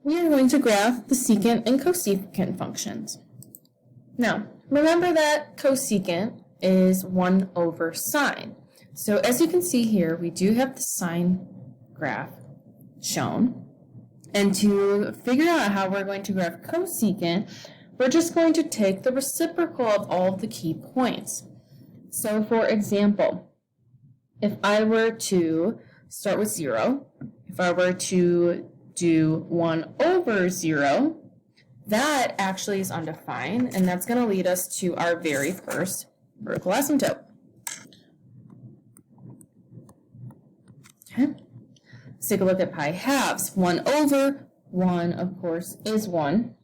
we are going to graph the secant and cosecant functions. Now, remember that cosecant is 1 over sine. So as you can see here, we do have the sine graph shown. And to figure out how we're going to graph cosecant, we're just going to take the reciprocal of all of the key points. So for example, if I were to start with 0, if I were to do 1 over 0, that actually is undefined, and that's going to lead us to our very first vertical asymptote. Okay, let's take a look at pi halves. 1 over 1, of course, is 1.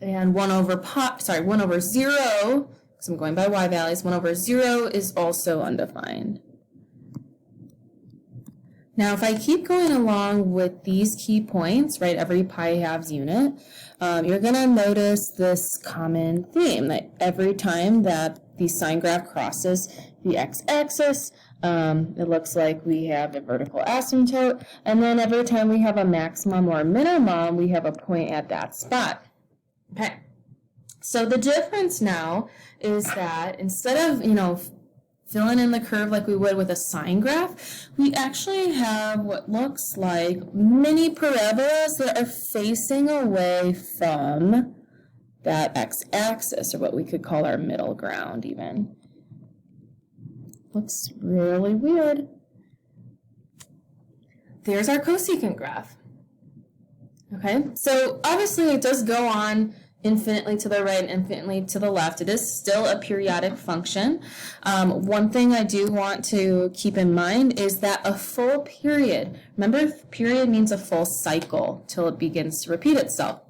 And 1 over 0, because I'm going by y values, 1 over 0 is also undefined. Now, if I keep going along with these key points, right, every pi halves unit, you're going to notice this common theme, that every time that the sine graph crosses the x-axis, it looks like we have a vertical asymptote, and then every time we have a maximum or minimum, we have a point at that spot. Okay, so the difference now is that instead of, filling in the curve like we would with a sine graph, we actually have what looks like mini parabolas that are facing away from that x-axis, or what we could call our middle ground even. Looks really weird. There's our cosecant graph. Okay, so obviously it does go on infinitely to the right and infinitely to the left. It is still a periodic function. One thing I do want to keep in mind is that a full period, remember period means a full cycle till it begins to repeat itself.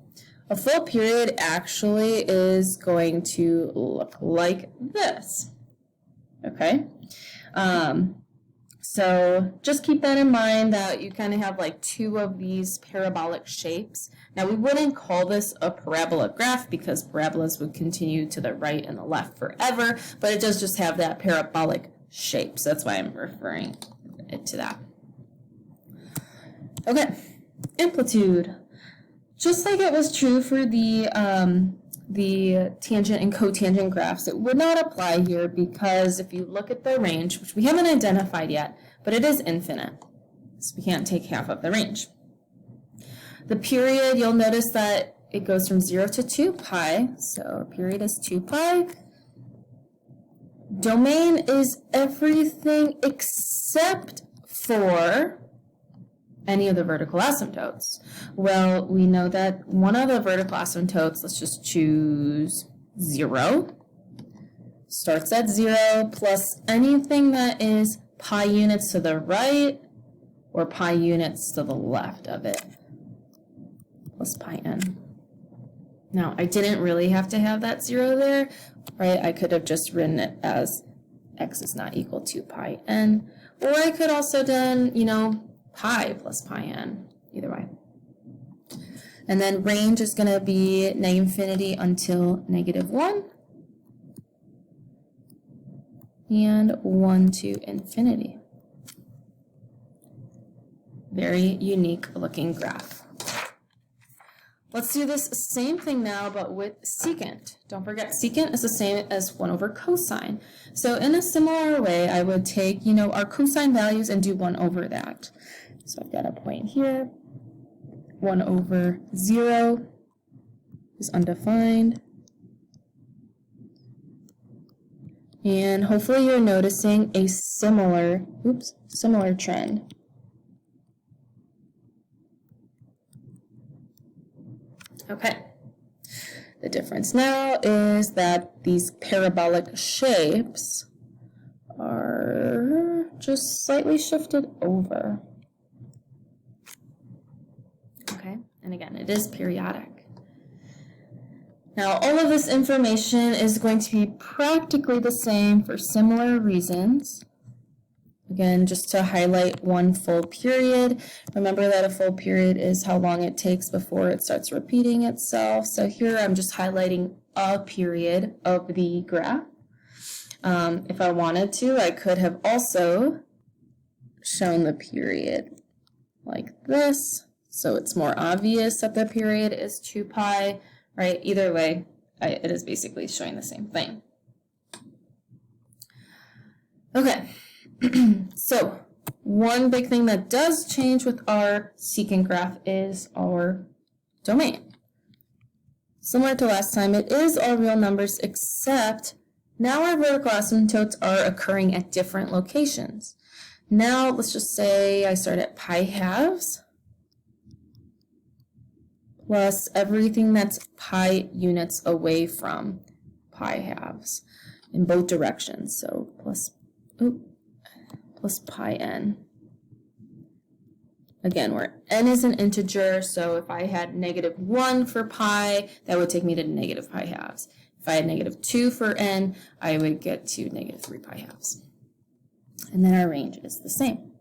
A full period actually is going to look like this. Okay? So just keep that in mind, that you kind of have like 2 of these parabolic shapes. Now we wouldn't call this a parabola graph because parabolas would continue to the right and the left forever, but it does just have that parabolic shape. So that's why I'm referring it to that. Okay, amplitude. Just like it was true for the tangent and cotangent graphs, it would not apply here because if you look at the range, which we haven't identified yet, but it is infinite, so we can't take half of the range. The period, you'll notice that it goes from 0 to 2 pi, so period is 2 pi. Domain is everything except for any of the vertical asymptotes. Well, we know that one of the vertical asymptotes, let's just choose 0, starts at 0 plus anything that is pi units to the right or pi units to the left of it, plus pi n. Now, I didn't really have to have that 0 there, right? I could have just written it as x is not equal to pi n, or I could also done, pi plus pi n, either way. And then range is going to be -infinity until -1 and 1 to infinity. Very unique looking graph. Let's do this same thing now, but with secant. Don't forget, secant is the same as 1 over cosine. So in a similar way, I would take, our cosine values and do 1 over that. So I've got a point here. 1 over 0 is undefined. And hopefully you're noticing a similar trend. Okay. The difference now is that these parabolic shapes are just slightly shifted over. Okay, and again, it is periodic. Now, all of this information is going to be practically the same for similar reasons. Again, just to highlight one full period. Remember that a full period is how long it takes before it starts repeating itself. So here I'm just highlighting a period of the graph. If I wanted to, I could have also shown the period like this, so it's more obvious that the period is 2 pi, right? Either way, it is basically showing the same thing. Okay, so one big thing that does change with our secant graph is our domain. Similar to last time, it is all real numbers, except now our vertical asymptotes are occurring at different locations. Now, let's just say I start at pi halves plus everything that's pi units away from pi halves in both directions. So plus pi n. Again, where n is an integer, so if I had -1 for pi, that would take me to negative pi halves. If I had -2 for n, I would get to -3 pi halves. And then our range is the same.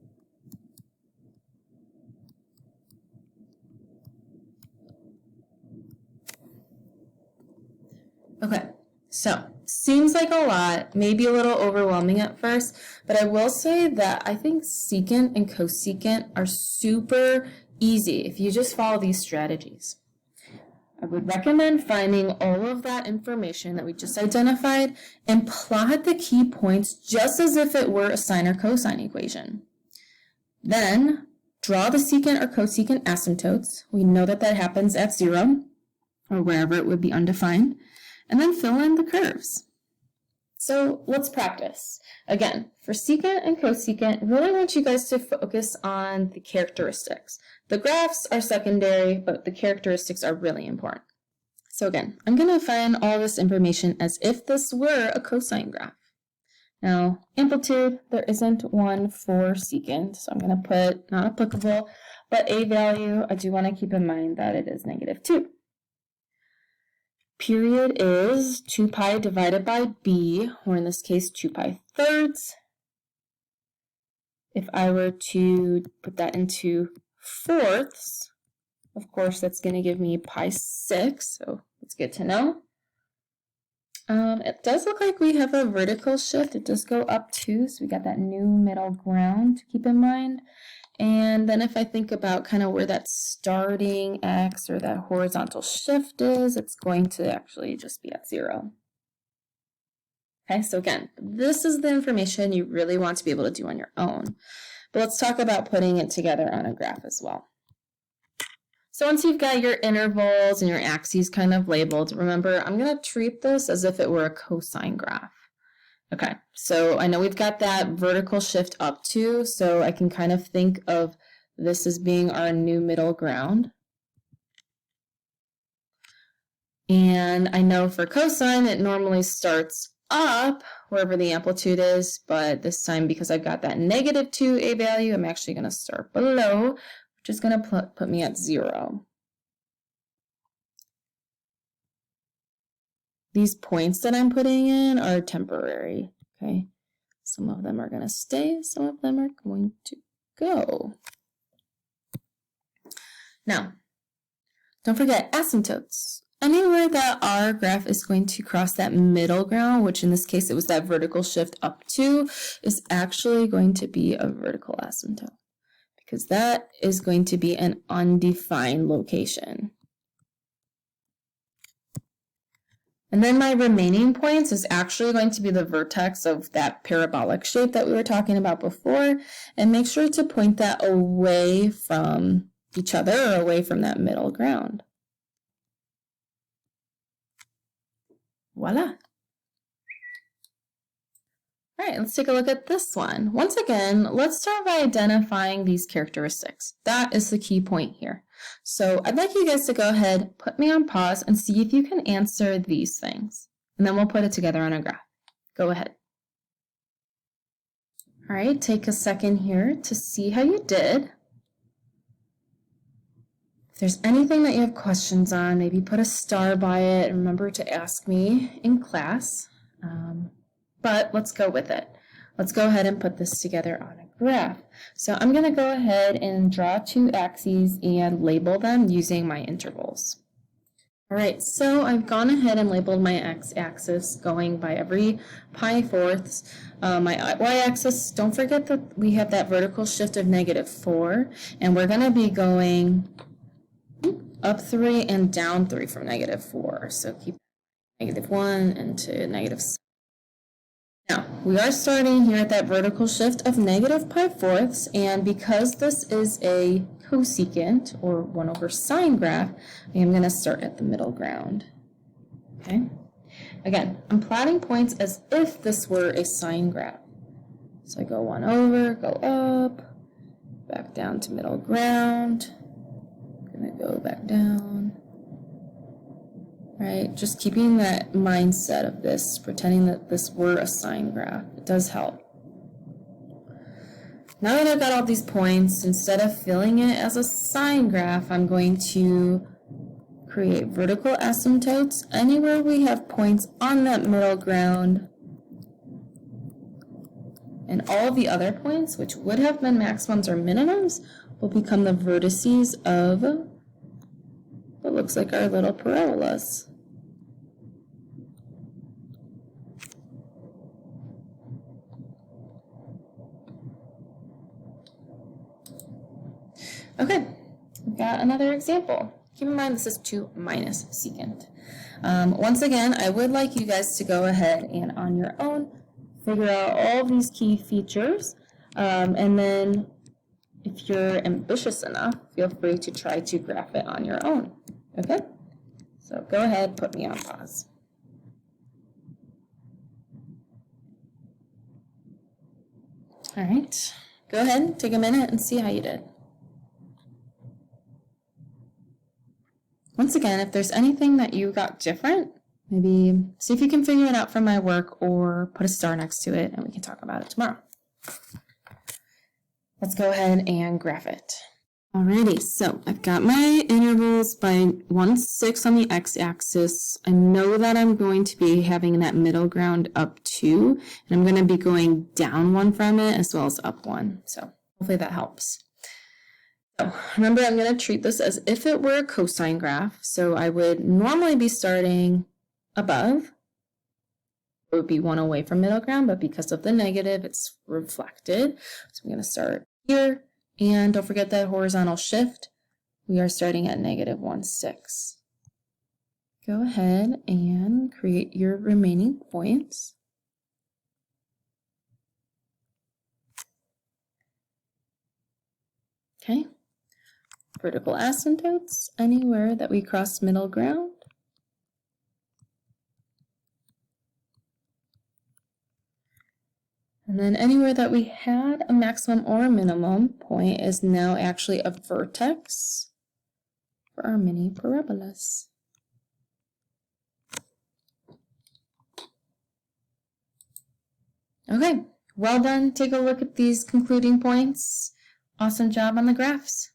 Okay, so seems like a lot, maybe a little overwhelming at first, but I will say that I think secant and cosecant are super easy if you just follow these strategies. I would recommend finding all of that information that we just identified and plot the key points just as if it were a sine or cosine equation. Then draw the secant or cosecant asymptotes. We know that that happens at 0 or wherever it would be undefined. And then fill in the curves. So let's practice. Again, for secant and cosecant, really want you guys to focus on the characteristics. The graphs are secondary, but the characteristics are really important. So again, I'm going to find all this information as if this were a cosine graph. Now, amplitude, there isn't one for secant, so I'm going to put not applicable, but a value, I do want to keep in mind that it is -2. Period is 2 pi divided by b, or in this case 2 pi thirds. If I were to put that into fourths, of course that's going to give me pi 6, so that's good to know. It does look like we have a vertical shift. It does go up 2, so we got that new middle ground to keep in mind. And then if I think about kind of where that starting x or that horizontal shift is, it's going to actually just be at 0. Okay, so again, this is the information you really want to be able to do on your own. But let's talk about putting it together on a graph as well. So once you've got your intervals and your axes kind of labeled, remember, I'm going to treat this as if it were a cosine graph. Okay, so I know we've got that vertical shift up to, so I can kind of think of this as being our new middle ground. And I know for cosine, it normally starts up wherever the amplitude is, but this time because I've got that -2 a value, I'm actually going to start below, which is going to put me at 0. These points that I'm putting in are temporary, okay? Some of them are going to stay, some of them are going to go. Now, don't forget asymptotes. Anywhere that our graph is going to cross that middle ground, which in this case it was that vertical shift up to, is actually going to be a vertical asymptote because that is going to be an undefined location. And then my remaining points is actually going to be the vertex of that parabolic shape that we were talking about before, and make sure to point that away from each other or away from that middle ground. Voila. All right, let's take a look at this one. Once again, let's start by identifying these characteristics. That is the key point here. So I'd like you guys to go ahead, put me on pause, and see if you can answer these things. And then we'll put it together on a graph. Go ahead. All right, take a second here to see how you did. If there's anything that you have questions on, maybe put a star by it. Remember to ask me in class. But let's go with it. Let's go ahead and put this together on a graph. So I'm going to go ahead and draw two axes and label them using my intervals. All right, so I've gone ahead and labeled my x-axis going by every pi fourths. My y-axis, don't forget that we have that vertical shift of -4, and we're going to be going up 3 and down 3 from -4. So keep -1 into -6. Now, we are starting here at that vertical shift of -pi4, and because this is a cosecant, or 1/sine graph, I am going to start at the middle ground. Okay? Again, I'm plotting points as if this were a sine graph. So I go 1 over, go up, back down to middle ground, I'm going to go back down. Right, just keeping that mindset of this, pretending that this were a sine graph. It does help. Now that I've got all these points, instead of filling it as a sine graph, I'm going to create vertical asymptotes anywhere we have points on that middle ground. And all of the other points, which would have been maximums or minimums, will become the vertices of what looks like our little parabolas. Okay, we've got another example. Keep in mind this is 2 minus secant. Once again, I would like you guys to go ahead and on your own figure out all these key features, and then if you're ambitious enough, feel free to try to graph it on your own. Okay? So go ahead, put me on pause. All right, go ahead, take a minute and see how you did. Once again, if there's anything that you got different, maybe see if you can figure it out from my work or put a star next to it and we can talk about it tomorrow. Let's go ahead and graph it. Alrighty, so I've got my intervals by 1/6 on the x-axis. I know that I'm going to be having that middle ground up 2, and I'm going to be going down 1 from it as well as up 1. So hopefully that helps. So remember, I'm going to treat this as if it were a cosine graph. So I would normally be starting above. It would be 1 away from middle ground, but because of the negative, it's reflected. So I'm going to start here. And don't forget that horizontal shift. We are starting at -1/6. Go ahead and create your remaining points. Okay. Vertical asymptotes anywhere that we cross middle ground. And then anywhere that we had a maximum or a minimum point is now actually a vertex for our mini parabolas. Okay, well done. Take a look at these concluding points. Awesome job on the graphs.